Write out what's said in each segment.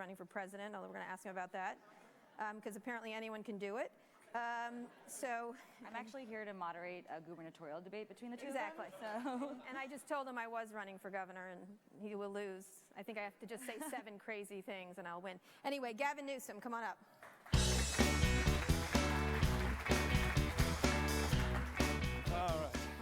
running for president, although we're going to ask him about that, because apparently anyone can do it. So I'm actually here to moderate a gubernatorial debate between the two exactly. of them. So. And I just told him I was running for governor, and he will lose. I think I have to just say 7 crazy things, and I'll win. Anyway, Gavin Newsom, come on up.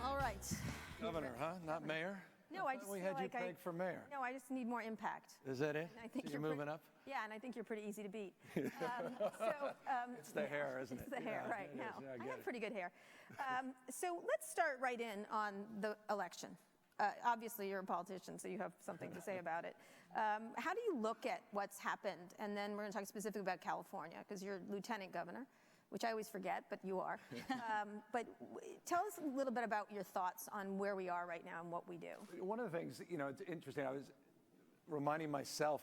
All right. Governor, huh? Not mayor? No, I just we feel had like you pegged for mayor. No, I just need more impact. Is that it? And I think so you're moving up? Yeah, and I think you're pretty easy to beat. It's the hair, isn't it? It's the hair, right now. Yeah, I have pretty good hair. So let's start right in on the election. Obviously, you're a politician, so you have something to say about it. How do you look at what's happened? And then we're going to talk specifically about California, because you're lieutenant governor, which I always forget, but you are. But tell us a little bit about your thoughts on where we are right now and what we do. One of the things, it's interesting. I was reminding myself,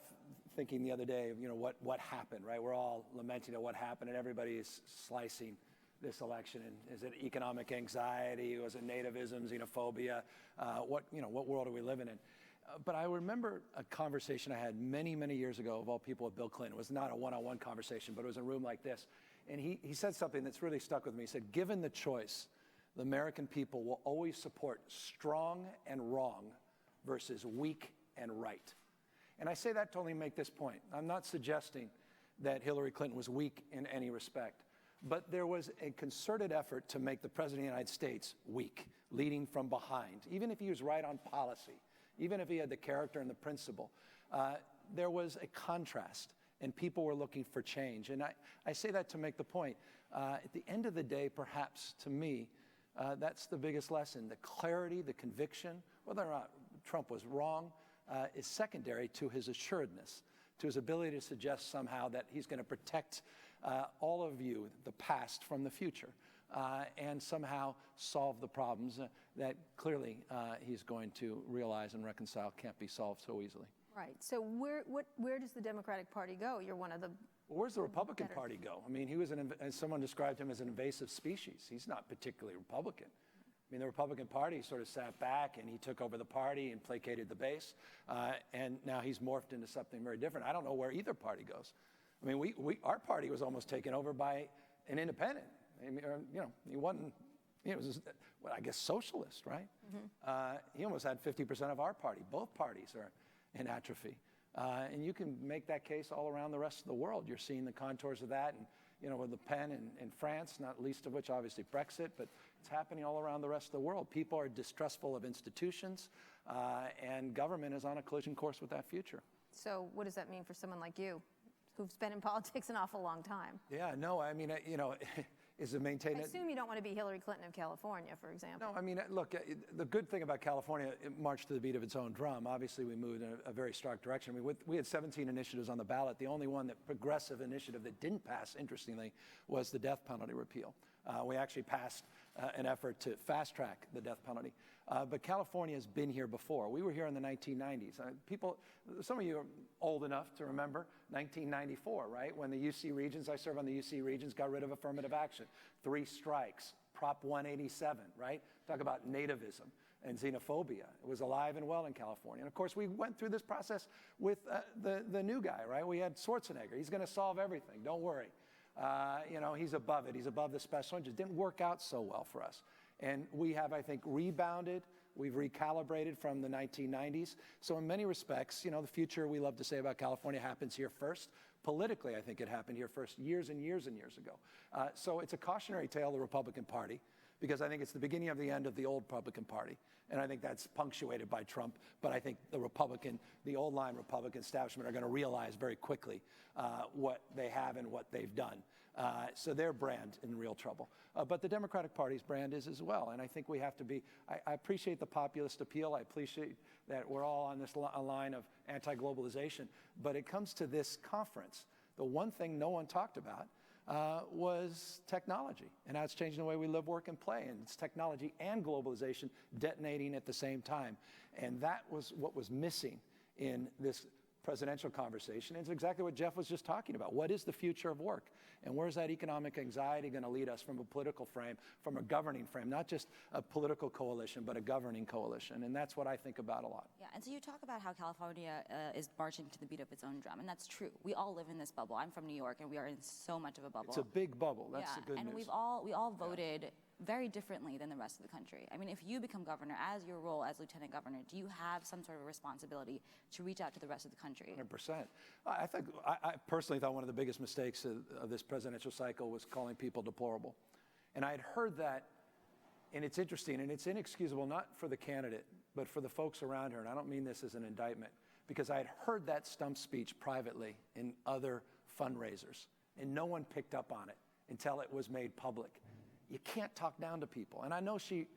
thinking the other day, of, what happened, right? We're all lamenting at what happened, and everybody is slicing this election. And is it economic anxiety? Was it nativism, xenophobia? What world are we living in? But I remember a conversation I had many, many years ago, of all people, with Bill Clinton. It was not a one-on-one conversation, but it was in a room like this. And he said something that's really stuck with me. He said, given the choice, the American people will always support strong and wrong versus weak and right. And I say that to only make this point. I'm not suggesting that Hillary Clinton was weak in any respect, but there was a concerted effort to make the President of the United States weak, leading from behind. Even if he was right on policy, even if he had the character and the principle, there was a contrast. And people were looking for change. And I say that to make the point. At the end of the day, perhaps, to me, that's the biggest lesson. The clarity, the conviction, whether or not Trump was wrong, is secondary to his assuredness, to his ability to suggest somehow that he's going to protect all of you, the past, from the future, and somehow solve the problems that clearly he's going to realize and reconcile can't be solved so easily. Right. So where does the Democratic Party go? You're one of the... Well, where's the Republican Party go? I mean, he was, as someone described him, as an invasive species. He's not particularly Republican. I mean, the Republican Party sort of sat back, and he took over the party and placated the base, and now he's morphed into something very different. I don't know where either party goes. I mean, our party was almost taken over by an independent. I mean, he wasn't... He was, I guess, socialist, right? Mm-hmm. He almost had 50% of our party. Both parties are in atrophy. And you can make that case all around the rest of the world. You're seeing the contours of that, and with Le Pen in France, not least of which obviously Brexit, but it's happening all around the rest of the world. People are distrustful of institutions, and government is on a collision course with that future. So what does that mean for someone like you, who's been in politics an awful long time? Yeah, no, I mean, is to maintain it. I assume you don't want to be Hillary Clinton of California, for example. No, I mean, look, the good thing about California, it marched to the beat of its own drum. Obviously, we moved in a very stark direction. I mean, we had 17 initiatives on the ballot. The only one, that progressive initiative that didn't pass, interestingly, was the death penalty repeal. We actually passed an effort to fast-track the death penalty. But California has been here before. We were here in the 1990s. Some of you are old enough to remember 1994, right? When the UC Regents, I serve on the UC Regents, got rid of affirmative action. 3 strikes, Prop 187, right? Talk about nativism and xenophobia. It was alive and well in California. And of course, we went through this process with the new guy, right? We had Schwarzenegger. He's going to solve everything. Don't worry. He's above it. He's above the special interest. Didn't work out so well for us. And we have, I think, rebounded. We've recalibrated from the 1990s. So in many respects, the future, we love to say about California, happens here first. Politically, I think it happened here first years and years and years ago. So it's a cautionary tale of the Republican Party, because I think it's the beginning of the end of the old Republican Party. And I think that's punctuated by Trump. But I think the old line Republican establishment are going to realize very quickly what they have and what they've done. So their brand in real trouble. But the Democratic Party's brand is as well. And I think we have to be, I appreciate the populist appeal. I appreciate that we're all on this line of anti-globalization. But it comes to this conference. The one thing no one talked about was technology and how it's changing the way we live, work, and play. And it's technology and globalization detonating at the same time. And that was what was missing in this presidential conversation. It's exactly what Jeff was just talking about. What is the future of work? And where's that economic anxiety going to lead us from a political frame, from a governing frame, not just a political coalition, but a governing coalition? And that's what I think about a lot. Yeah, and so you talk about how California is marching to the beat of its own drum, and that's true. We all live in this bubble. I'm from New York, and we are in so much of a bubble. It's a big bubble. That's the good news. And we all voted very differently than the rest of the country. I mean, if you become governor, as your role as lieutenant governor, do you have some sort of responsibility to reach out to the rest of the country? 100%. I personally thought one of the biggest mistakes of this presidential cycle was calling people deplorable. And I had heard that, and it's interesting, and it's inexcusable, not for the candidate, but for the folks around her. And I don't mean this as an indictment, because I had heard that stump speech privately in other fundraisers, and no one picked up on it until it was made public. You can't talk down to people. And I know she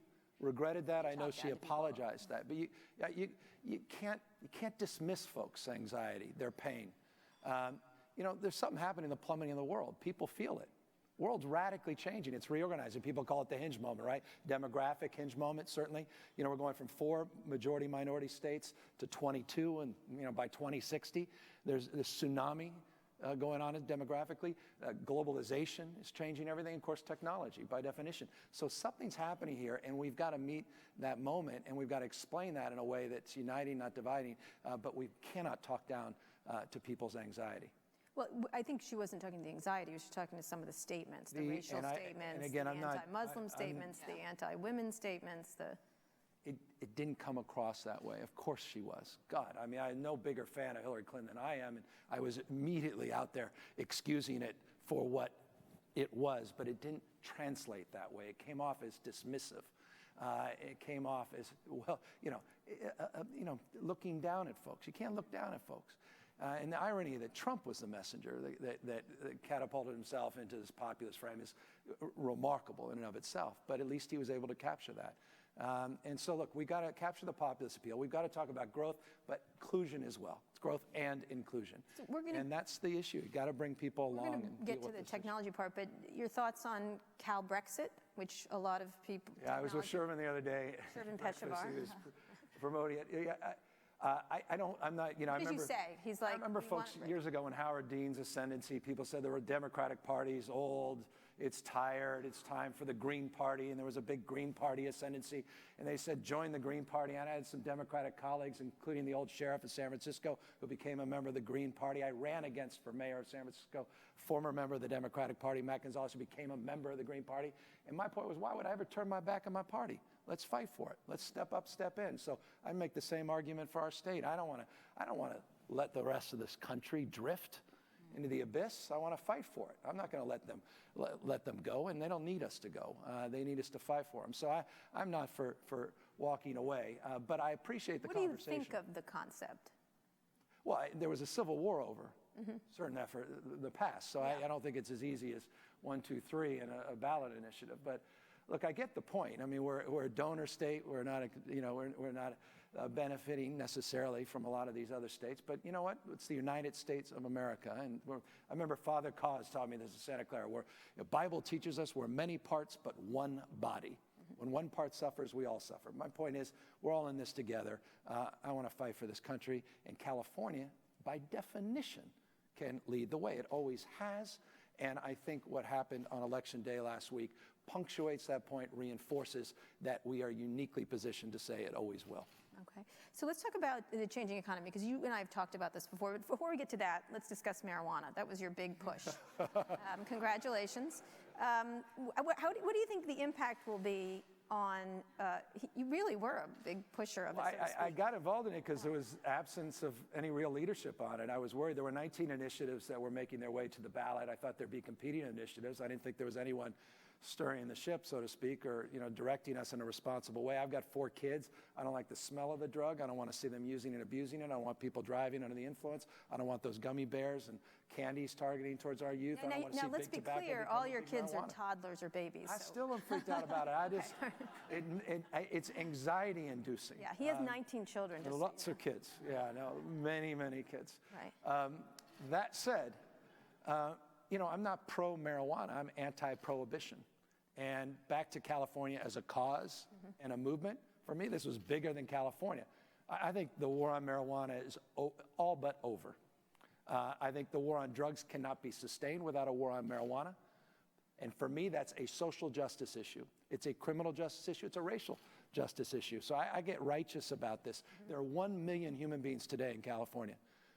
regretted that. I know she apologized that. But you can't dismiss folks' anxiety, their pain. There's something happening in the plummeting of the world. People feel it. The world's radically changing. It's reorganizing. People call it the hinge moment, right? Demographic hinge moment, certainly. We're going from 4 majority minority states to 22, and by 2060, there's this tsunami going on demographically. Globalization is changing everything, of course, technology by definition. So something's happening here, and we've got to meet that moment, and we've got to explain that in a way that's uniting, not dividing, but we cannot talk down to people's anxiety. Well, I think she wasn't talking to the anxiety. She was talking to some of the statements, the racial statements, the anti-Muslim statements, the anti-women statements, It didn't come across that way. Of course she was. God, I mean, I'm no bigger fan of Hillary Clinton than I am, and I was immediately out there excusing it for what it was, but it didn't translate that way. It came off as dismissive. It came off as, looking down at folks. You can't look down at folks. And the irony that Trump was the messenger that catapulted himself into this populist frame is remarkable in and of itself, but at least he was able to capture that. And so, look, we got to capture the populist appeal. We've got to talk about growth, but inclusion as well. It's growth and inclusion. So and that's the issue. You got to bring people along. And get to the technology part, but your thoughts on Cal Brexit, which a lot of people. Yeah, I was with Sherman the other day. Sherman Pechevar. He was promoting it. Yeah, I'm not, What did you say? He's like, I remember folks years ago when Howard Dean's ascendancy, people said there were Democratic parties, old, it's tired, it's time for the Green Party, and there was a big Green Party ascendancy, and they said, join the Green Party. And I had some Democratic colleagues, including the old sheriff of San Francisco, who became a member of the Green Party. I ran against for mayor of San Francisco, former member of the Democratic Party, Matt Gonzalez, who became a member of the Green Party. And my point was, why would I ever turn my back on my party? Let's fight for it. Let's step up, step in. So I make the same argument for our state. I don't want to let the rest of this country drift into the abyss. I want to fight for it. I'm not going to let them go, and they don't need us to go. They need us to fight for them. So I'm not for walking away, but I appreciate the conversation. What do you think of the concept? Well, there was a civil war over certain effort, the past. So I don't think it's as easy as 1, 2, 3 in a ballot initiative. But look, I get the point. I mean, we're a donor state. We're not, we're not benefiting necessarily from a lot of these other states. But you know what? It's the United States of America. And I remember Father Cause taught me this in Santa Clara, where the Bible teaches us we're many parts but one body. When one part suffers, we all suffer. My point is, we're all in this together. I want to fight for this country. And California, by definition, can lead the way. It always has. And I think what happened on Election Day last week punctuates that point, reinforces that we are uniquely positioned to say it always will. Okay. So let's talk about the changing economy, because you and I have talked about this before. But before we get to that, let's discuss marijuana. That was your big push. Congratulations. What do you think the impact will be on, you really were a big pusher of it, so to speak. I got involved in it because there was absence of any real leadership on it. I was worried. There were 19 initiatives that were making their way to the ballot. I thought there'd be competing initiatives. I didn't think there was anyone stirring the ship, so to speak, or directing us in a responsible way. I've got 4 kids. I don't like the smell of the drug. I don't want to see them using and abusing it. I don't want people driving under the influence. I don't want those gummy bears and candies targeting towards our youth. I don't want to see let's big be tobacco clear, all your kids are toddlers or babies. I still am freaked out about it. I just, it's anxiety inducing. Yeah, he has 19 children. Lots of kids. Yeah, no, many, many kids. Right. That said, I'm not pro-marijuana. I'm anti-prohibition. And back to California as a cause and a movement, for me, this was bigger than California. I think the war on marijuana is all but over. I think the war on drugs cannot be sustained without a war on marijuana. And for me, that's a social justice issue. It's a criminal justice issue. It's a racial justice issue. So I get righteous about this. There are 1 million human beings today in California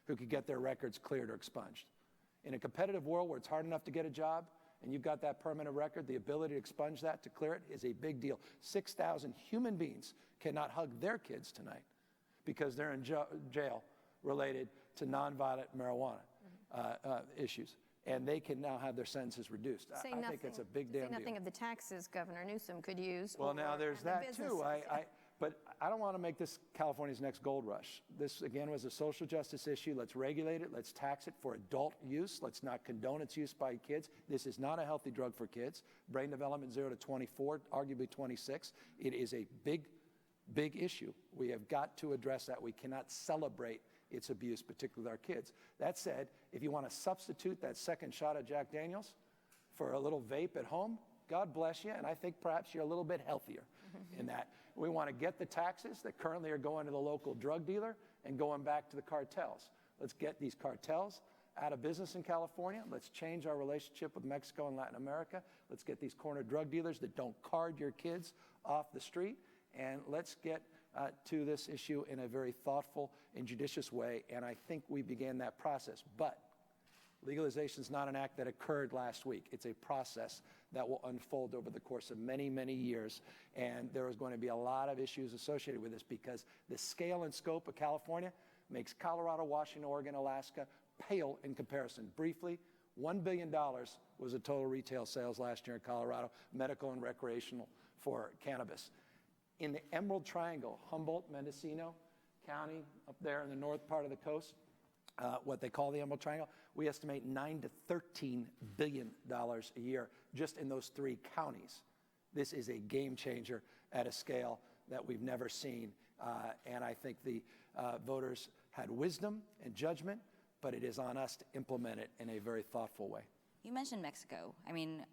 who could get their records cleared or expunged. In a competitive world where it's hard enough to get a job and you've got that permanent record, the ability to expunge that, to clear it, is a big deal. 6,000 human beings cannot hug their kids tonight because they're in jail related to nonviolent marijuana issues. And they can now have their sentences reduced. I think it's a big damn deal. Say nothing of the taxes Governor Newsom could use. Well, now there's that too. But I don't want to make this California's next gold rush. This, again, was a social justice issue. Let's regulate it. Let's tax it for adult use. Let's not condone its use by kids. This is not a healthy drug for kids. Brain development 0 to 24, arguably 26. It is a big, big issue. We have got to address that. We cannot celebrate its abuse, particularly with our kids. That said, if you want to substitute that second shot of Jack Daniels for a little vape at home, God bless you, and I think perhaps you're a little bit healthier in that. We want to get the taxes that currently are going to the local drug dealer and going back to the cartels. Let's get these cartels out of business in California. Let's change our relationship with Mexico and Latin America. Let's get these corner drug dealers that don't card your kids off the street, and let's get to this issue in a very thoughtful and judicious way, and I think we began that process. But legalization is not an act that occurred last week. It's a process that will unfold over the course of many, many years, and there is going to be a lot of issues associated with this because the scale and scope of California makes Colorado, Washington, Oregon, Alaska pale in comparison. Briefly, $1 billion was the total retail sales last year in Colorado, medical and recreational, for cannabis. In the Emerald Triangle, Humboldt, Mendocino County, up there in the north part of the coast, what they call the Emerald Triangle, we estimate $9 to $13 billion a year just in those 3 counties. This is a game changer at a scale that we've never seen, and I think the voters had wisdom and judgment, but it is on us to implement it in a very thoughtful way. You mentioned Mexico. I mean,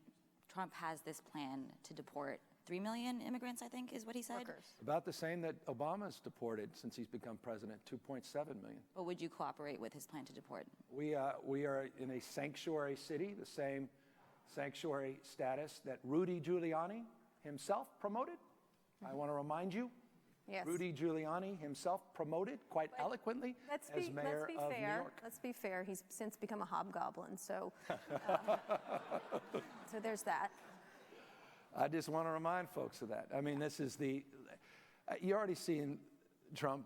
Trump has this plan to deport 3 million immigrants, I think, is what he said. Workers. About the same that Obama's deported since he's become president, 2.7 million. But would you cooperate with his plan to deport? We are in a sanctuary city, the same sanctuary status that Rudy Giuliani himself promoted. I want to remind you, Yes. Rudy Giuliani himself promoted quite eloquently as mayor of New York. Let's be fair. He's since become a hobgoblin, so so there's that. I just want to remind folks of that. I mean, this is you're already seeing Trump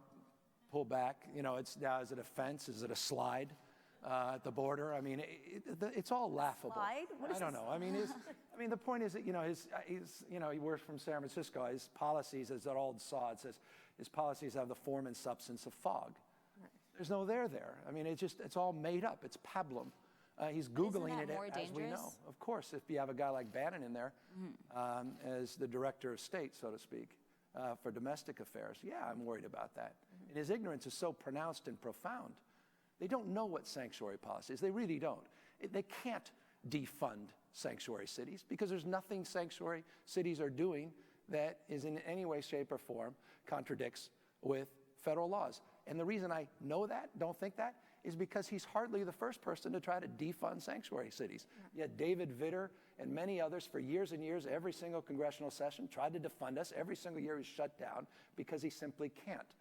pull back. You know, now, is it a fence? Is it a slide at the border? I mean, it's all laughable. Slide? What is I don't this? know. I mean, the point is that, he works from San Francisco. His policies, as that old saw, it says, his policies have the form and substance of fog. Right. There's no there. I mean, it's all made up. It's pablum. He's Googling it as we know. Of course, if you have a guy like Bannon in there as the director of state, so to speak, for domestic affairs, yeah, I'm worried about that. And his ignorance is so pronounced and profound. They don't know what sanctuary policy is. They really don't. They can't defund sanctuary cities because there's nothing sanctuary cities are doing that is in any way, shape, or form contradicts with federal laws. And the reason I know that, don't think that, is because he's hardly the first person to try to defund sanctuary cities. Yet David Vitter and many others for years and years, every single congressional session, tried to defund us. Every single year he's shut down because he simply can't.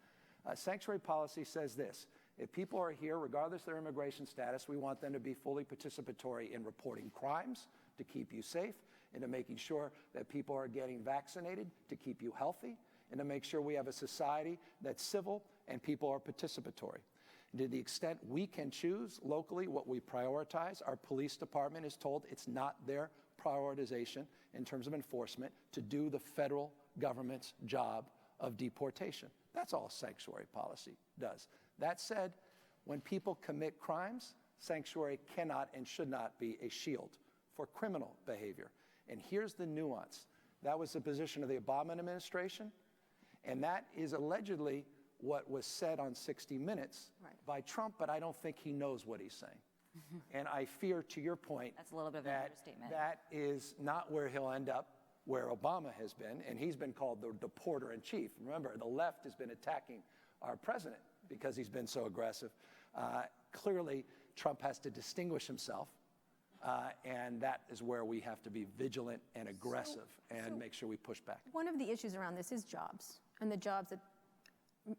Sanctuary policy says this: if people are here, regardless of their immigration status, we want them to be fully participatory in reporting crimes to keep you safe, and to making sure that people are getting vaccinated to keep you healthy, and to make sure we have a society that's civil and people are participatory. To the extent we can choose locally what we prioritize, our police department is told it's not their prioritization in terms of enforcement to do the federal government's job of deportation. That's all sanctuary policy does. That said, when people commit crimes, sanctuary cannot and should not be a shield for criminal behavior. And here's the nuance. That was the position of the Obama administration, and that is allegedly what was said on 60 Minutes by Trump, but I don't think he knows what he's saying. And I fear, to your point, that's a little bit of an understatement. That is not where he'll end up, where Obama has been, and he's been called the deporter-in-chief. Remember, the left has been attacking our president because he's been so aggressive. Clearly, Trump has to distinguish himself, and that is where we have to be vigilant and aggressive and make sure we push back. One of the issues around this is jobs, and the jobs that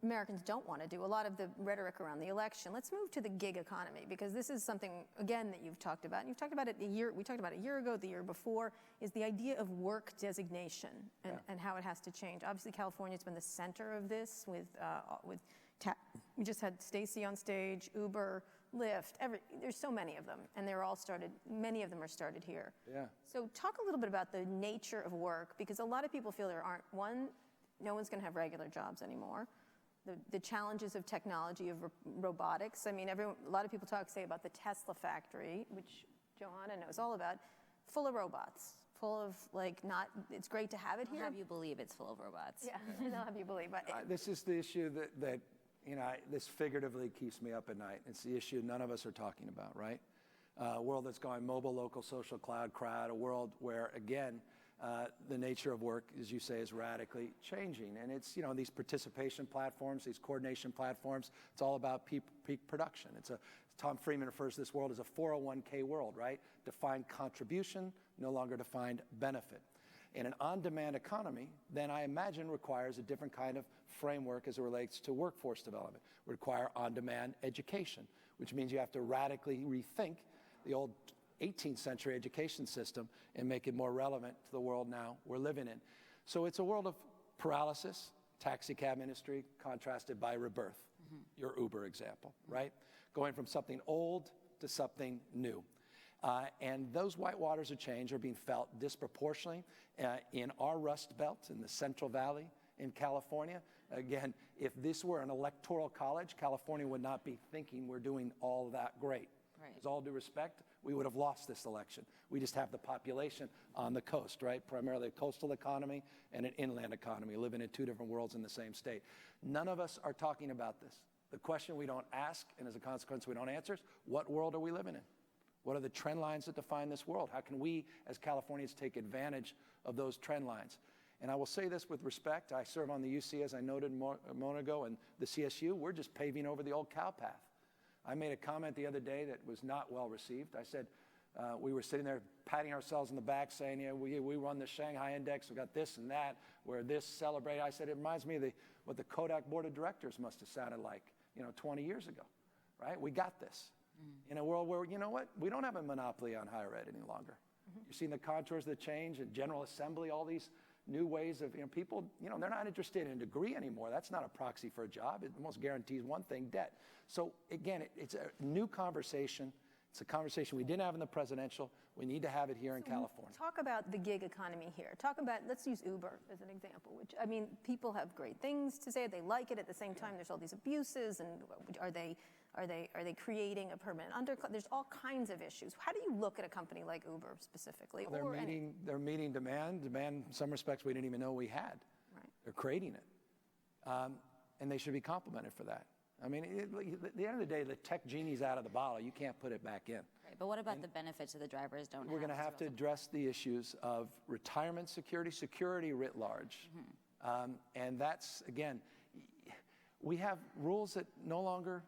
Americans don't want to do. A lot of the rhetoric around the election. Let's move to the gig economy, because this is something, again, that you've talked about. And you've talked about it we talked about it a year ago, the year before, is the idea of work designation and how it has to change. Obviously, California's been the center of this with we just had Stacey on stage, Uber, Lyft, there's so many of them, and many of them are started here. Yeah. So talk a little bit about the nature of work, because a lot of people feel no one's going to have regular jobs anymore. The challenges of technology, of robotics. I mean, a lot of people say about the Tesla factory, which Johanna knows all about, full of robots, full of it's great to have it here. I'll have you believe it's full of robots. Yeah, I'll have you believe. But this is the issue that this figuratively keeps me up at night. It's the issue none of us are talking about, right? A world that's going mobile, local, social, cloud, crowd, a world where, again, the nature of work, as you say, is radically changing. And it's, these participation platforms, these coordination platforms, it's all about peak production. Tom Friedman refers to this world as a 401k world, right? Defined contribution, no longer defined benefit. And an on-demand economy, then I imagine, requires a different kind of framework as it relates to workforce development. It require on-demand education, which means you have to radically rethink the old 18th century education system and make it more relevant to the world now we're living in. So it's a world of paralysis, taxi cab industry contrasted by rebirth, your Uber example, right? Going from something old to something new. And those whitewaters of change are being felt disproportionately in our Rust Belt, in the Central Valley in California. Again, if this were an electoral college, California would not be thinking we're doing all that great. Right. With all due respect, we would have lost this election. We just have the population on the coast, right? Primarily a coastal economy and an inland economy, living in two different worlds in the same state. None of us are talking about this. The question we don't ask, and as a consequence we don't answer, is what world are we living in? What are the trend lines that define this world? How can we, as Californians, take advantage of those trend lines? And I will say this with respect. I serve on the UC, as I noted a moment ago, and the CSU. We're just paving over the old cow path. I made a comment the other day that was not well received. I said, we were sitting there patting ourselves on the back saying, we run the Shanghai Index, we got this and that, we're this celebrated. I said, it reminds me of what the Kodak Board of Directors must have sounded like, 20 years ago, right? We got this. In a world where, we don't have a monopoly on higher ed any longer. You've seen the contours of the change in General Assembly, all these new ways of, people, they're not interested in a degree anymore. That's not a proxy for a job. It almost guarantees one thing, debt. So again, it's a new conversation. It's a conversation we didn't have in the presidential. We need to have it here in California. Talk about the gig economy here. Let's use Uber as an example, which, people have great things to say. They like it. At the same time, there's all these abuses, and are they creating a permanent underclass? There's all kinds of issues. How do you look at a company like Uber specifically? Well, they're meeting demand in some respects we didn't even know we had. Right. They're creating it. And they should be complimented for that. At the end of the day, the tech genie's out of the bottle. You can't put it back in. Right, but what about the benefits that the drivers don't have? We're going to have to address the issues of retirement security writ large. And that's, again, we have rules that no longer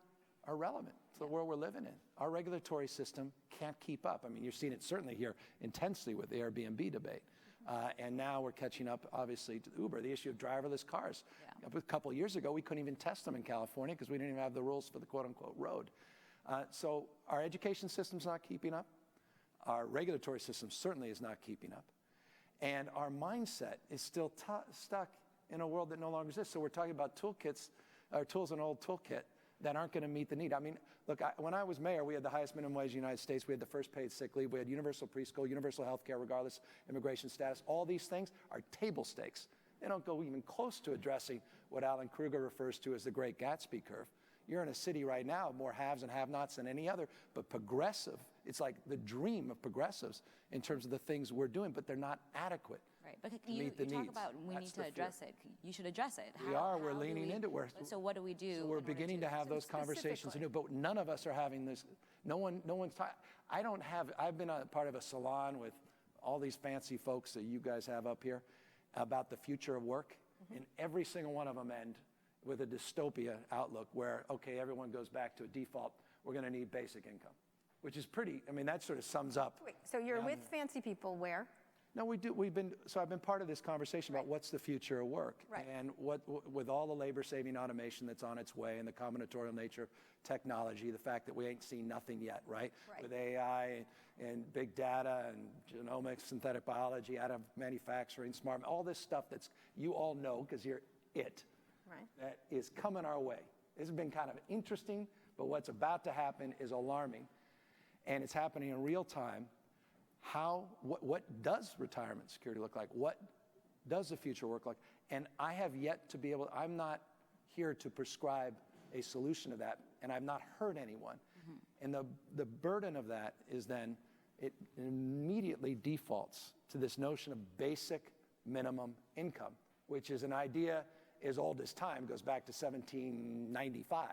are relevant to the world we're living in. Our regulatory system can't keep up. You're seeing it certainly here intensely with the Airbnb debate. And now we're catching up, obviously, to Uber, the issue of driverless cars. Yeah. A couple of years ago, we couldn't even test them in California because we didn't even have the rules for the quote-unquote road. So our education system's not keeping up. Our regulatory system certainly is not keeping up. And our mindset is still stuck in a world that no longer exists. So we're talking about toolkits, or tools in an old toolkit that aren't going to meet the need. Look, when I was mayor, we had the highest minimum wage in the United States. We had the first paid sick leave. We had universal preschool, universal health care, regardless immigration status. All these things are table stakes. They don't go even close to addressing what Alan Kruger refers to as the Great Gatsby curve. You're in a city right now, more haves and have-nots than any other, but progressive. It's like the dream of progressives in terms of the things we're doing, but they're not adequate. Right, but to meet the talk needs. about we That's need the to address it. You should address it. We're leaning into it. So what do we do? So we're beginning to have those conversations anew, but none of us are having this. No one's talking. I've been a part of a salon with all these fancy folks that you guys have up here about the future of work, and every single one of them end with a dystopia outlook where, okay, everyone goes back to a default, we're going to need basic income, which is pretty, I mean, that sort of sums up. Wait, so you're with fancy people where? No, so I've been part of this conversation about what's the future of work. Right. And with all the labor-saving automation that's on its way and the combinatorial nature of technology, the fact that we ain't seen nothing yet, right? With AI and big data and genomics, synthetic biology, additive manufacturing, smart, all this stuff that's, you all know because you're it, that is coming our way. This has been kind of interesting, but what's about to happen is alarming. And it's happening in real time. What does retirement security look like? What does the future work like? And I have yet to be able, I'm not here to prescribe a solution to that, and I've not heard anyone. And the burden of that is then, it immediately defaults to this notion of basic minimum income, which is an idea as old as time, goes back to 1795.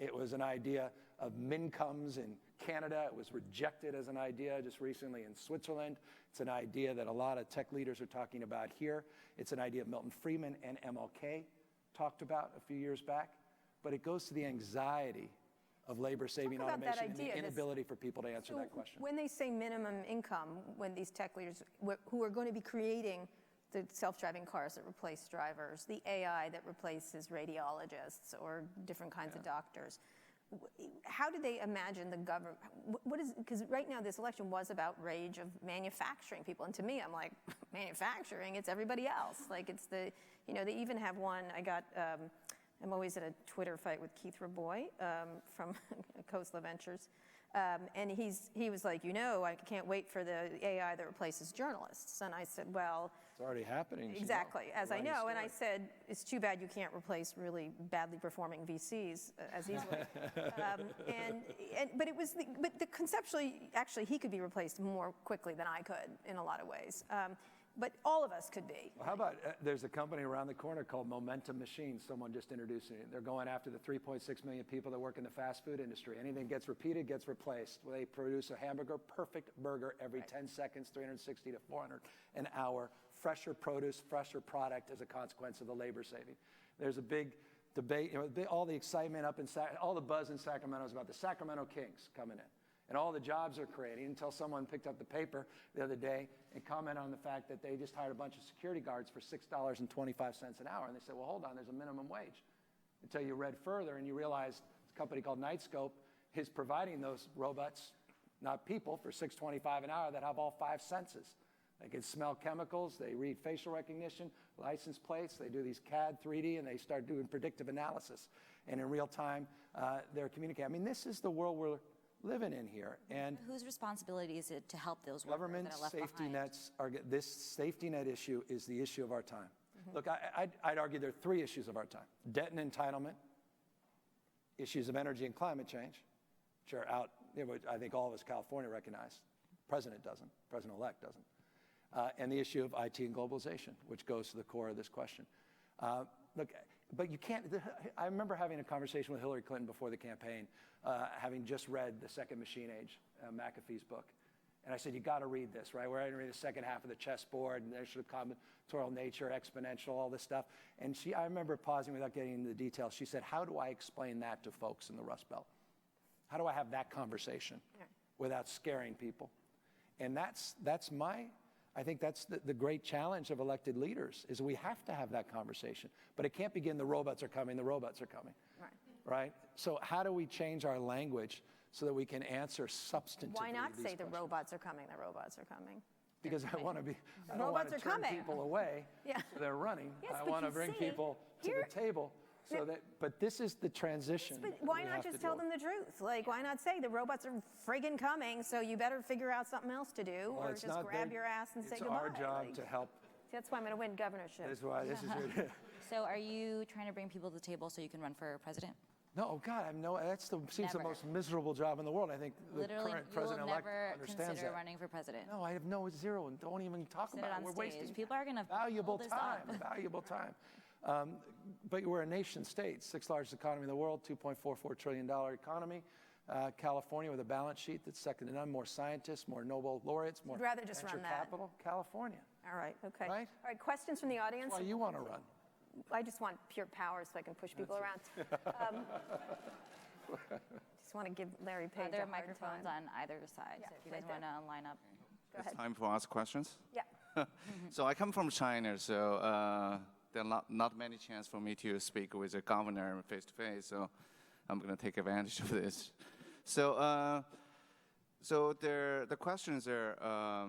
It was an idea of mincomes in Canada. It was rejected as an idea just recently in Switzerland. It's an idea that a lot of tech leaders are talking about here. It's an idea Milton Friedman and MLK talked about a few years back. But it goes to the anxiety of labor-saving automation and the inability for people to answer that question. When they say minimum income, when these tech leaders who are going to be creating the self-driving cars that replace drivers, the AI that replaces radiologists or different kinds of doctors, how do they imagine the government? What is, because right now this election was about rage of manufacturing people, and to me, I'm like, manufacturing, it's everybody else. Like it's the, they even have one, I'm always at a Twitter fight with Keith Raboy from Khosla Ventures. And he was like, I can't wait for the AI that replaces journalists. And I said, well, it's already happening. Exactly, as I know. And I said, it's too bad you can't replace really badly performing VCs as easily. But conceptually, actually, he could be replaced more quickly than I could in a lot of ways. But all of us could be. Well, how about, there's a company around the corner called Momentum Machines, someone just introduced it. They're going after the 3.6 million people that work in the fast food industry. Anything gets repeated gets replaced. They produce a hamburger, perfect burger every 10 seconds, 360 to 400 an hour. Fresher produce, fresher product as a consequence of the labor saving. There's a big debate, all the excitement all the buzz in Sacramento is about the Sacramento Kings coming in. And all the jobs they're creating, until someone picked up the paper the other day and commented on the fact that they just hired a bunch of security guards for $6.25 an hour. And they said, well, hold on, there's a minimum wage. Until you read further and you realized a company called Nightscope is providing those robots, not people, for $6.25 an hour that have all 5 senses. They can smell chemicals, they read facial recognition, license plates, they do these CAD 3D, and they start doing predictive analysis. And in real time, they're communicating. I mean, this is the world we're living in here. And whose responsibility is it to help those workers government that are left safety behind? nets this safety net issue is the issue of our time. Look, I'd argue there are 3 issues of our time: debt and entitlement, issues of energy and climate change, which are out, I think all of us California recognize. President doesn't, President-elect doesn't. And the issue of IT and globalization, which goes to the core of this question. Look, but you can't, I remember having a conversation with Hillary Clinton before the campaign, having just read The Second Machine Age, McAfee's book. And I said, you got to read this, right? We're going to read the second half of the chessboard, and there's sort of combinatorial nature, exponential, all this stuff. And I remember pausing without getting into the details. She said, how do I explain that to folks in the Rust Belt? How do I have that conversation without scaring people? And I think that's the great challenge of elected leaders, is we have to have that conversation. But it can't begin, the robots are coming, right? So how do we change our language so that we can answer substantively Why not these say questions? the robots are coming, the robots are coming? Because I don't want to turn coming. people away, so they're running. Yes, I but want to you bring see, people to the table. But this is the transition. But why not just tell them the truth? Like, why not say the robots are friggin' coming, so you better figure out something else to do, or just grab your ass and say goodbye? It's our job to help. That's why I'm going to win governorship. That's why this is your... So are you trying to bring people to the table so you can run for president? No, God, seems the most miserable job in the world. I think the current president-elect understands that. Consider running for president. No, I have zero, and don't even talk about it. We're wasting people are going to valuable time. But we're a nation state, 6th largest economy in the world, $2.44 trillion economy. California with a balance sheet that's second to none, more scientists, more Nobel laureates, more venture capital. California. All right, okay. Right? All right, questions from the audience? That's why you want to run. I just want pure power so I can push people around. Just want to give Larry Page There a are hard microphones time. on either side, so if you guys right there. want to line up. Go ahead. It's time for ask questions. Yeah. So I come from China, so there are not many chance for me to speak with the governor face to face. So I'm going to take advantage of this. So the questions are.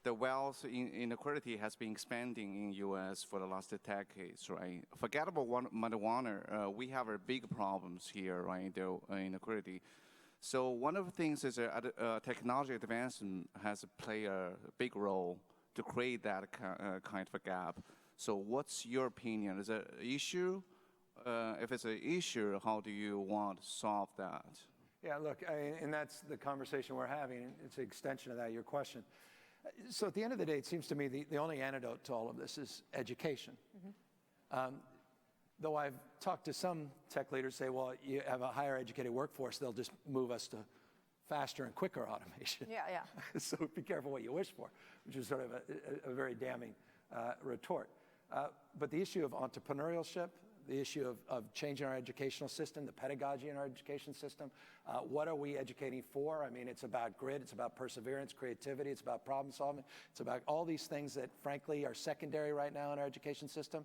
The wealth inequality has been expanding in U.S. for the last decades, right? Forget about marijuana. We have big problems here, right? The inequality. So one of the things is that technology advancement has played a big role to create that kind of a gap. So what's your opinion? Is it an issue? If it's an issue, how do you want to solve that? Yeah, look, and that's the conversation we're having. It's an extension of that, your question. So at the end of the day, it seems to me the only antidote to all of this is education. Though I've talked to some tech leaders say, well, you have a higher educated workforce, they'll just move us to faster and quicker automation. Yeah. So be careful what you wish for, which is sort of a very damning retort. But the issue of entrepreneurship, the issue of changing our educational system, the pedagogy in our education system, what are we educating for? I mean, it's about grit, it's about perseverance, creativity, it's about problem solving, it's about all these things that frankly are secondary right now in our education system.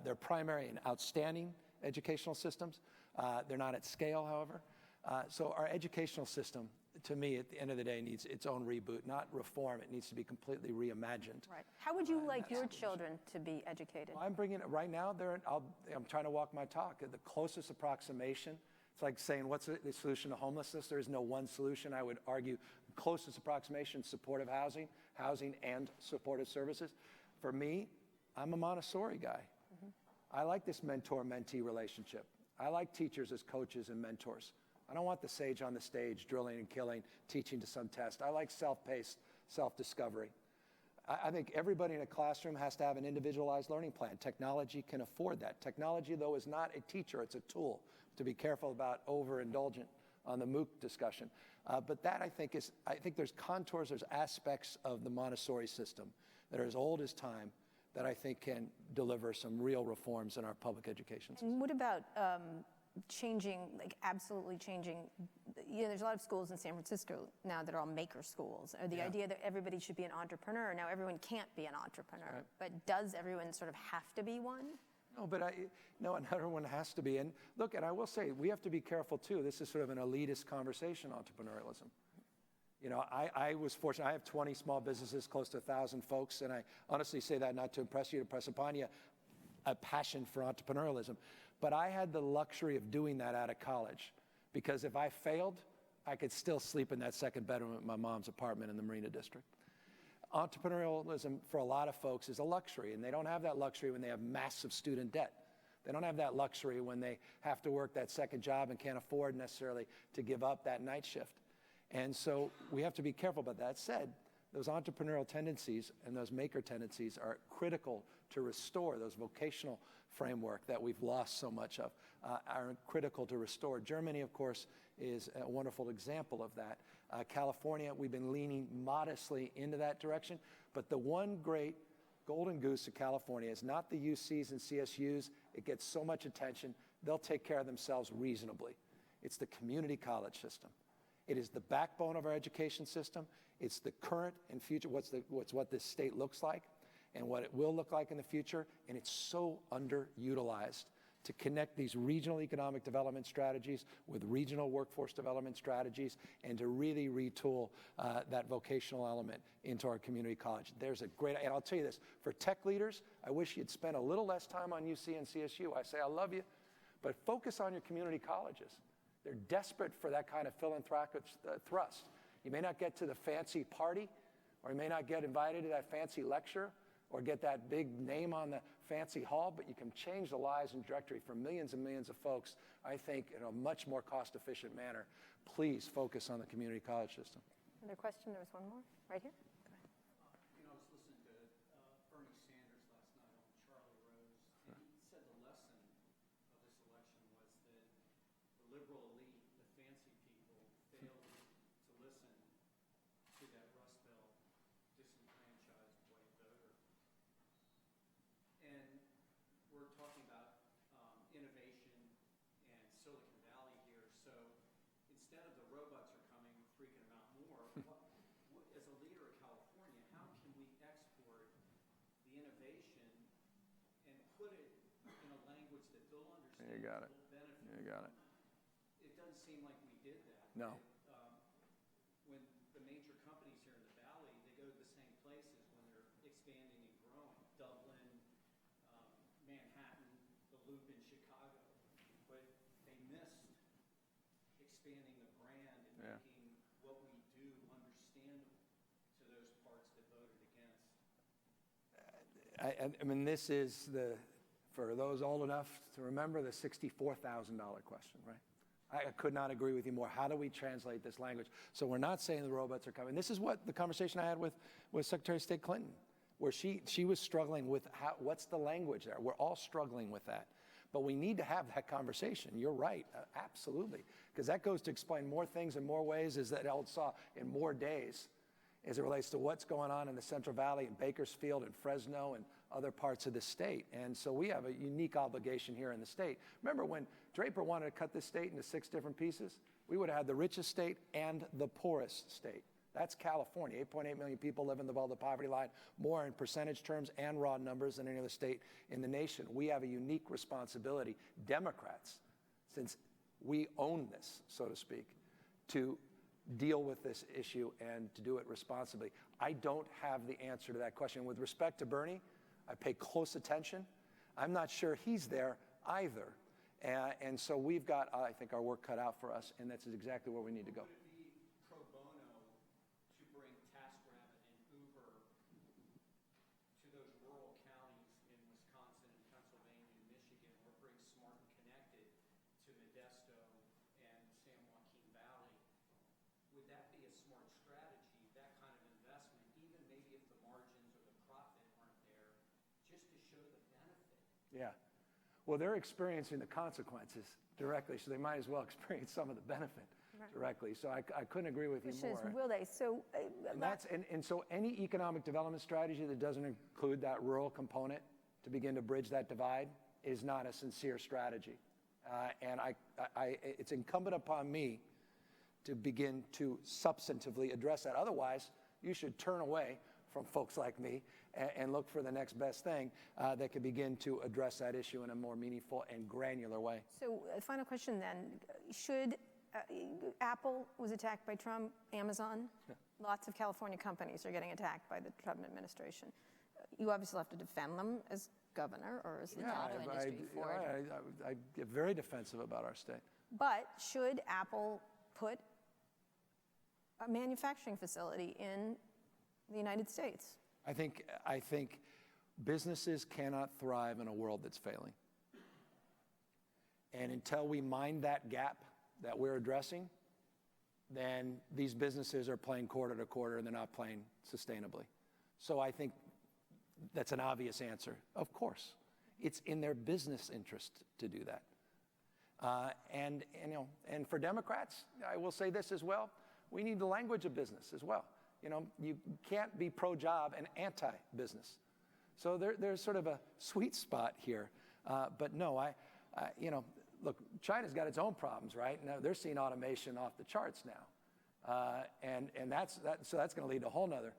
They're primary and outstanding educational systems. They're not at scale, however. So our educational system, to me, at the end of the day, needs its own reboot, not reform. It needs to be completely reimagined. Right. How would you like your children to be educated? I'm bringing it right now. I'm trying to walk my talk. The closest approximation. It's like saying, what's the solution to homelessness? There is no one solution. I would argue the closest approximation, supportive housing and supportive services. For me, I'm a Montessori guy. I like this mentor-mentee relationship. I like teachers as coaches and mentors. I don't want the sage on the stage drilling and killing, teaching to some test. I like self-paced, self-discovery. I think everybody in a classroom has to have an individualized learning plan. Technology can afford that. Technology, though, is not a teacher, it's a tool. To be careful about overindulgent on the MOOC discussion. But that, I think there's contours, there's aspects of the Montessori system that are as old as time that I think can deliver some real reforms in our public education system. And what about absolutely changing, there's a lot of schools in San Francisco now that are all maker schools, or the idea that everybody should be an entrepreneur. Now everyone can't be an entrepreneur, right. But does everyone sort of have to be one? No, but not everyone has to be. And look, and I will say, we have to be careful too. This is sort of an elitist conversation, entrepreneurialism. I was fortunate. I have 20 small businesses, close to 1,000 folks, and I honestly say that not to impress you, to press upon you, a passion for entrepreneurialism. But I had the luxury of doing that out of college, because if I failed, I could still sleep in that second bedroom at my mom's apartment in the Marina District. Entrepreneurialism for a lot of folks is a luxury, and they don't have that luxury when they have massive student debt. They don't have that luxury when they have to work that second job and can't afford necessarily to give up that night shift. And so we have to be careful. But that said, those entrepreneurial tendencies and those maker tendencies are critical to restore those vocational framework that we've lost so much of, are critical to restore. Germany, of course, is a wonderful example of that. California, we've been leaning modestly into that direction. But the one great golden goose of California is not the UCs and CSUs. It gets so much attention. They'll take care of themselves reasonably. It's the community college system. It is the backbone of our education system. It's the current and future, what this state looks like and what it will look like in the future. And it's so underutilized to connect these regional economic development strategies with regional workforce development strategies and to really retool that vocational element into our community college. There's a great, and I'll tell you this, for tech leaders, I wish you'd spend a little less time on UC and CSU. I say I love you, but focus on your community colleges. They're desperate for that kind of philanthropic thrust. You may not get to the fancy party, or you may not get invited to that fancy lecture, or get that big name on the fancy hall, but you can change the lives and trajectory for millions and millions of folks, I think, in a much more cost-efficient manner. Please focus on the community college system. Another question? There was one more right here. I was listening to Bernie Sanders last night on Charlie Rose, and he said the lesson of this election was that the liberal elite, the fancy people, failed to listen to that Rust Belt disenfranchised white voter. And we're put it in a language that they'll understand, You got it. they'll benefit. You got it. It doesn't seem like we did that. No. When the major companies here in the Valley, they go to the same places when they're expanding and growing. Dublin, Manhattan, the Loop in Chicago. But they missed expanding the brand and Yeah. making what we do understandable to those parts that voted against. I mean, this is for those old enough to remember, the $64,000 question, right? I could not agree with you more. How do we translate this language? So we're not saying the robots are coming. This is what the conversation I had with Secretary of State Clinton, where she was struggling with what's the language there. We're all struggling with that. But we need to have that conversation. You're right, absolutely. Because that goes to explain more things in more ways, as that old saw, in more days, as it relates to what's going on in the Central Valley, in Bakersfield, and Fresno, and other parts of the state. And so we have a unique obligation here in the state. Remember when Draper wanted to cut this state into 6 different pieces? We would have had the richest state and the poorest state. That's California. 8.8 million people living above the poverty line, more in percentage terms and raw numbers than any other state in the nation. We have a unique responsibility, Democrats, since we own this, so to speak, to deal with this issue and to do it responsibly. I don't have the answer to that question. With respect to Bernie, I pay close attention. I'm not sure he's there either. And so we've got, I think, our work cut out for us, and that's exactly where we need to go. Would it be pro bono to bring TaskRabbit and Uber to those rural counties in Wisconsin and Pennsylvania and Michigan, or bring Smart and Connected to Modesto and San Joaquin Valley? Would that be a smart strategy, that kind of investment, even maybe if the margins or the profit aren't there, just to show the benefit? Yeah. Well, they're experiencing the consequences directly, so they might as well experience some of the benefit directly. So I couldn't agree with you more. Will they? So And so any economic development strategy that doesn't include that rural component to begin to bridge that divide is not a sincere strategy. And it's incumbent upon me to begin to substantively address that. Otherwise, you should turn away from folks like me and look for the next best thing that could begin to address that issue in a more meaningful and granular way. So final question then. Should Apple was attacked by Trump, Amazon, lots of California companies are getting attacked by the Trump administration. You obviously have to defend them as governor or as Yeah, I get very defensive about our state. But should Apple put a manufacturing facility in the United States? I think businesses cannot thrive in a world that's failing. And until we mind that gap that we're addressing, then these businesses are playing quarter to quarter and they're not playing sustainably. So I think that's an obvious answer. Of course, it's in their business interest to do that. And for Democrats, I will say this as well, we need the language of business as well. You can't be pro-job and anti-business. So there's sort of a sweet spot here. But no, look, China's got its own problems, right? Now they're seeing automation off the charts now. And so that's going to lead to a whole nother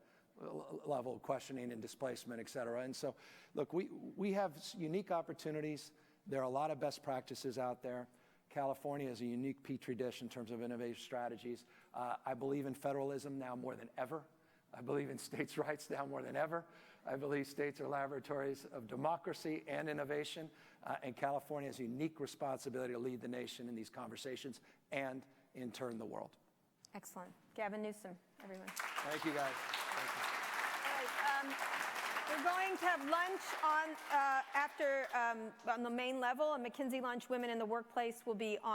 level of questioning and displacement, et cetera. And so, look, we have unique opportunities. There are a lot of best practices out there. California is a unique petri dish in terms of innovative strategies. I believe in federalism now more than ever. I believe in states' rights now more than ever. I believe states are laboratories of democracy and innovation, and California has a unique responsibility to lead the nation in these conversations and, in turn, the world. Excellent. Gavin Newsom, everyone. Thank you, guys. Thank you. All right, we're going to have lunch on the main level, a McKinsey lunch. Women in the Workplace will be on